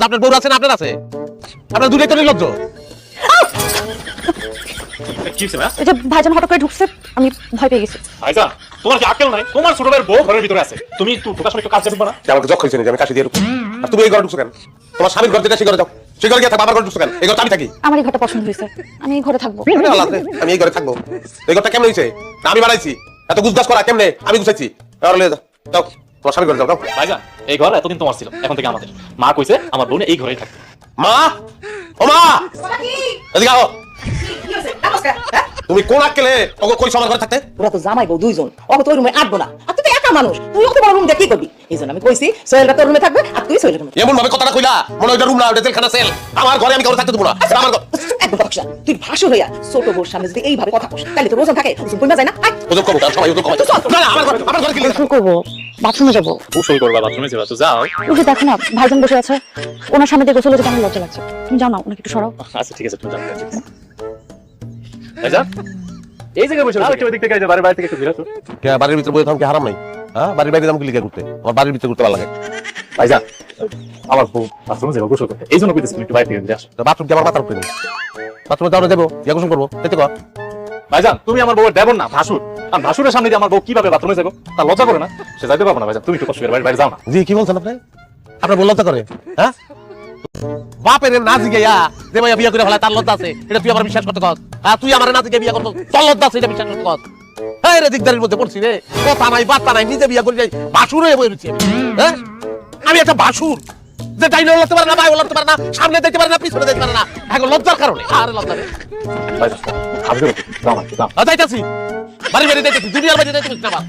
আপনার বউ আছে না আপনার আছে? আপনার দুটোই তো নির্লজ্জ। কি হইছে ভাই? এই যে ভাইজান হঠাৎ করে ঢুকছে, আমি ভয় পেয়ে গেছি। ভাইজান, তোমার কি আক্কেল নাই? তোমার ছোট ভাইয়ের বউ ঘরের ভিতরে আছে, তুমি একটু ঢোকার সময় একটু কাজ করবে না? আমাকে যখন হয়েছে আমি কাশি দিয়ে ঢুকবো, আর তুমি এই ঘরে ঢুকছো কেন? তোমার স্বামীর ঘর যেটা সেই ঘরে যাও, সেই ঘরে গিয়ে থাকো। আমার ঘরে ঢুকছো কেন? এই ঘরটা আমি থাকি। আমার এই ঘরটা পছন্দ হয়েছে, আমি এই ঘরে থাকবো। আমি এই ঘরে থাকবো। এই ঘরটা কেমন হয়েছে? না আমি বানাইছি? এত গুজগাছ করা কেমনে? আমি গুছাইছি। যাও তোমার স্বামীর ঘরে যাও। ভাইজান, এই ঘর এতদিন তোমার ছিল, এখন থেকে আমাদের। মা কইছে আমার বোন এই ঘরেই থাকবে। মা, ও মা, এদিকে আও। তুমি কোন আক্কেলে ওকে কই সমান ঘরে থাকতে? ওরা তো জামাই বউ দুইজন, ওকে তো ওই রুমে আটবো না। আর তুই তো একা মানুষ, তুই ওকে বড় রুম দিয়ে কি করবি? এই জন্য আমি কইছি সোহেলটা তোর রুমে থাকবে আর তুই সোহেলের রুমে। এমন ভাবে কথাটা কইলা মনে হয় রুম না, ওটা জেলখানা সেল। আমার ঘরে আমি কারো থাকতে দেবো না। আমার ঘর একদম কথা কইস না। তুই ভাসুর হইয়া ছোট বউর সামনে যদি এইভাবে কথা কস, তাহলে তো ওজন থাকে, ওজন কমে যায় না? আয়, ওজন কম, সবাই ওজন কম। না না, আমার ঘরে কি গোসল করবো, বাথরুমে যাবো। গোসল করবা, বাথরুমে যাবা, তো যাও। ওই যে দেখো না, ভাইজান বসে আছে, ওনার সামনে দিয়ে গোসলে যেতে আমার লজ্জা লাগছে। তুমি যাও না, ওনাকে একটু সরাও। আচ্ছা ঠিক আছে, তুমি যাও। ভাইজান, এই জায়গায় বসে আরেকটু ওই দিক থেকে, এই যে বাড়ির বাইরে থেকে একটু ঘুরে আসো। কে বাড়ির ভিতরে বসে থাম কি হারাম নাই? হ্যাঁ, বাড়ির বাইরে যাম কি লিখে ঘুরতে? আমার বাড়ির ভিতরে ঘুরতে ভালো লাগে। ভাইজান, আমার বউ বাথরুমে যাবো গোসল করতে, এই জন্য কইতেছি তুমি একটু বাইরে থেকে ঘুরে আসো। তো বাথরুম কি আমার মাথার উপরে নেই? বাথরুমে যাও না, যাবো ইয়া গোসল করবো, দেখতে কর। ভাইজান, তুমি আমার বউয়ের দেবর না, ভাসুর। আর ভাসুরের সামনে দিয়ে আমার বউ কিভাবে বাথরুমে যাবো? তার লজ্জা করে না? সে যাইতে পারবো না। ভাইজান, তুমি একটু কষ্ট করে বাইরে যাও না। জি, কি বলছেন আপনি? আপনার বল লজ্জা করে? হ্যাঁ, বাপের না জিগাইয়া যে ভাইয়া বিয়া করে ফেলায় তার লজ্জা আছে, এটা তুই আমার বিশ্বাস করতে কর? হ্যাঁ, তুই আমার না জিগে বিয়া করতো, তোর লজ্জা আছে এটা বিশ্বাস করতে কর? হ্যাঁ রে, দিকদারির মধ্যে পড়ছি রে, কথা নাই বার্তা নাই, নিজে বিয়া করে যাই বাসুর হয়ে বই রয়েছি আমি। হ্যাঁ, আমি একটা বাসুর যে ডাইনে লড়তে পারে না, বাইরে লড়তে পারে না, সামনে দেখতে পারে না, পিছনে দেখতে পারে না, এখন লজ্জার কারণে। আরে লজ্জা রে, ভাইজান, খাবে যাও না, যাও। যাইতাছি বাড়ি বাড়ি যাইতাছি, দুনিয়ার বাড়ি যাইতেছি না।